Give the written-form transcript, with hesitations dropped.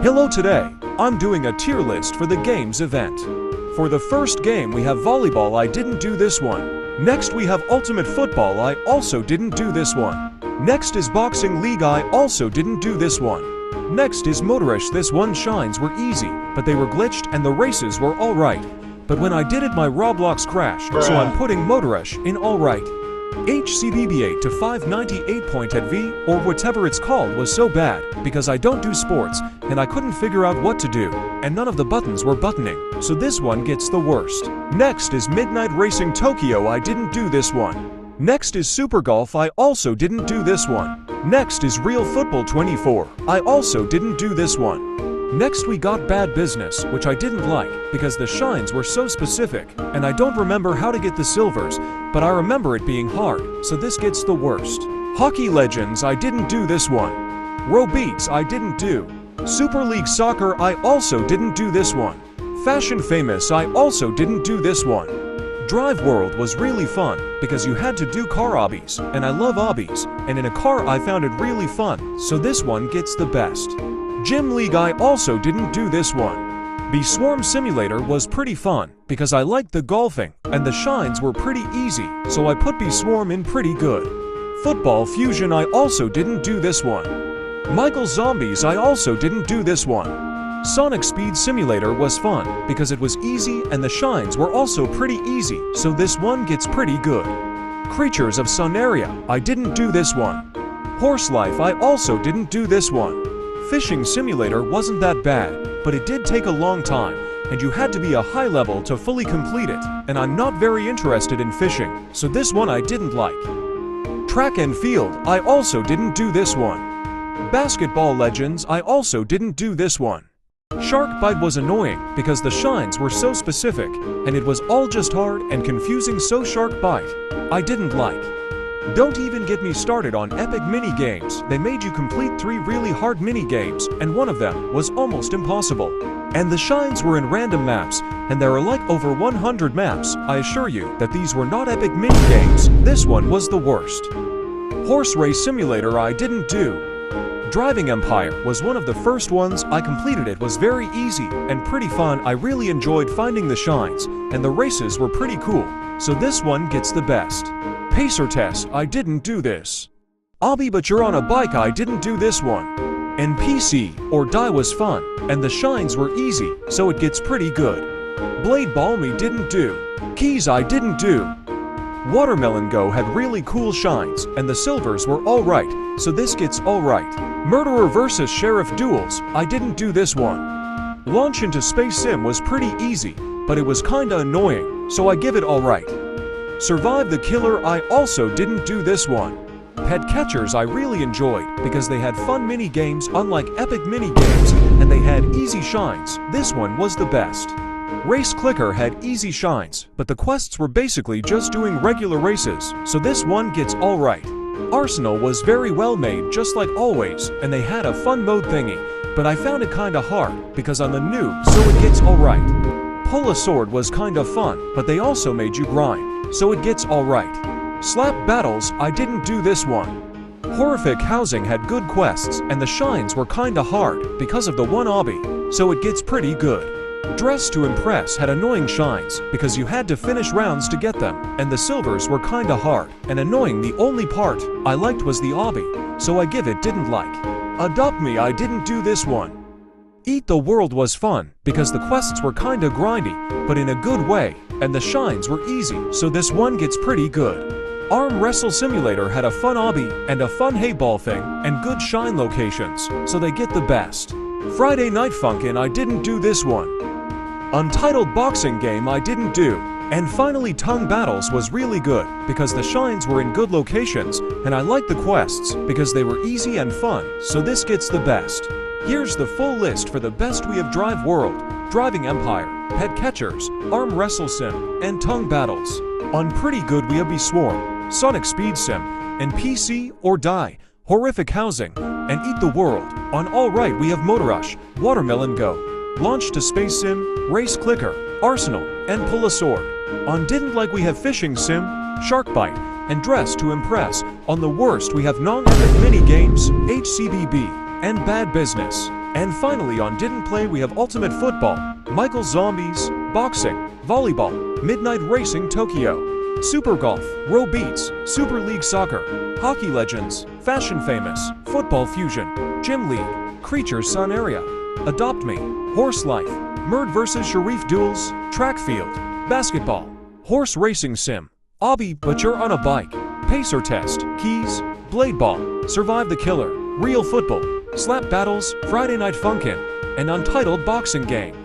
Hello, today I'm doing a tier list for the games event. For the first game we have volleyball, I didn't do this one. Next we have ultimate football, I also didn't do this one. Next is boxing league, I also didn't do this one. Next is motorish, this one shines were easy, but they were glitched and the races were alright. But when I did it my Roblox crashed, so I'm putting motorish in alright. HCBB8 to 598.8V or whatever it's called was so bad because I don't do sports and I couldn't figure out what to do and none of the buttons were buttoning, so this one gets the worst. Next is Midnight Racing Tokyo, I didn't do this one. Next is Super Golf, I also didn't do this one. Next is Real Football 24, I also didn't do this one. Next we got Bad Business, which I didn't like because the shines were so specific and I don't remember how to get the silvers, but I remember it being hard, so this gets the worst. Hockey Legends, I didn't do this one. Row Beats, I didn't do. Super League Soccer, I also didn't do this one. Fashion Famous, I also didn't do this one. Drive World was really fun because you had to do car obbies, and I love obbies, and in a car I found it really fun, so this one gets the best. Gym League, I also didn't do this one. Bee Swarm Simulator was pretty fun because I liked the golfing and the shines were pretty easy, so I put Bee Swarm in pretty good. Football Fusion, I also didn't do this one. Michael Zombies, I also didn't do this one. Sonic Speed Simulator was fun because it was easy and the shines were also pretty easy, so this one gets pretty good. Creatures of Sunaria, I didn't do this one. Horse Life, I also didn't do this one. Fishing Simulator wasn't that bad, but it did take a long time, and you had to be a high level to fully complete it, and I'm not very interested in fishing, so this one I didn't like. Track and Field, I also didn't do this one. Basketball Legends, I also didn't do this one. Shark Bite was annoying because the shines were so specific, and it was all just hard and confusing, so Shark Bite I didn't like. Don't even get me started on epic mini-games. They made you complete 3 really hard mini-games, and one of them was almost impossible. And the shines were in random maps, and there are like over 100 maps. I assure you that these were not epic mini-games. This one was the worst. Horse Race Simulator, I didn't do. Driving Empire was one of the first ones I completed. It was very easy and pretty fun. I really enjoyed finding the shines, and the races were pretty cool, so this one gets the best. Pacer Test, I didn't do this. Obby But You're on a Bike, I didn't do this one. NPC or Die was fun, and the shines were easy, so it gets pretty good. Blade Ball me didn't do. Keys I didn't do. Watermelon Go had really cool shines, and the silvers were alright, so this gets alright. Murderer vs. Sheriff Duels, I didn't do this one. Launch into Space Sim was pretty easy, but it was kinda annoying, so I give it alright. Survive the Killer, I also didn't do this one. Pet Catchers I really enjoyed because they had fun mini-games unlike epic mini-games, and they had easy shines. This one was the best. Race Clicker had easy shines, but the quests were basically just doing regular races, so this one gets alright. Arsenal was very well made, just like always, and they had a fun mode thingy, but I found it kinda hard because I'm a noob, so it gets alright. Pull a Sword was kinda fun, but they also made you grind, so it gets alright. Slap Battles, I didn't do this one. Horrific Housing had good quests, and the shines were kinda hard because of the one obby, so it gets pretty good. Dress to Impress had annoying shines because you had to finish rounds to get them, and the silvers were kinda hard and annoying. The only part I liked was the obby, so I give it didn't like. Adopt Me, I didn't do this one. Eat the World was fun because the quests were kinda grindy, but in a good way, and the shines were easy, so this one gets pretty good. Arm Wrestle Simulator had a fun obby and a fun hayball thing and good shine locations, so they get the best. Friday Night Funkin', I didn't do this one. Untitled Boxing Game, I didn't do. And finally Tongue Battles was really good because the shines were in good locations, and I liked the quests because they were easy and fun, so this gets the best. Here's the full list for the best. We have Drive World, Driving Empire, Pet Catchers, Arm Wrestle Sim, and Tongue Battles. On pretty good we have Bee Swarm, Sonic Speed Sim, and PC or Die, Horrific Housing, and Eat the World. On alright we have Motorush, Watermelon Go, Launch to Space Sim, Race Clicker, Arsenal, and Pull a Sword. On didn't like we have Fishing Sim, Shark Bite, and Dress to Impress. On the worst we have non-epic mini-games, HCBB, and Bad Business. And finally on Didn't Play we have Ultimate Football, Michael Zombies, Boxing, Volleyball, Midnight Racing Tokyo, Super Golf, Row Beats, Super League Soccer, Hockey Legends, Fashion Famous, Football Fusion, Gym League, Creatures Sun Area, Adopt Me, Horse Life, Murd vs. Sharif Duels, Track Field, Basketball, Horse Racing Sim, Obby but you're on a bike, Pacer Test, Keys, Blade Ball, Survive the Killer, Real Football, Slap Battles, Friday Night Funkin', and Untitled Boxing Game.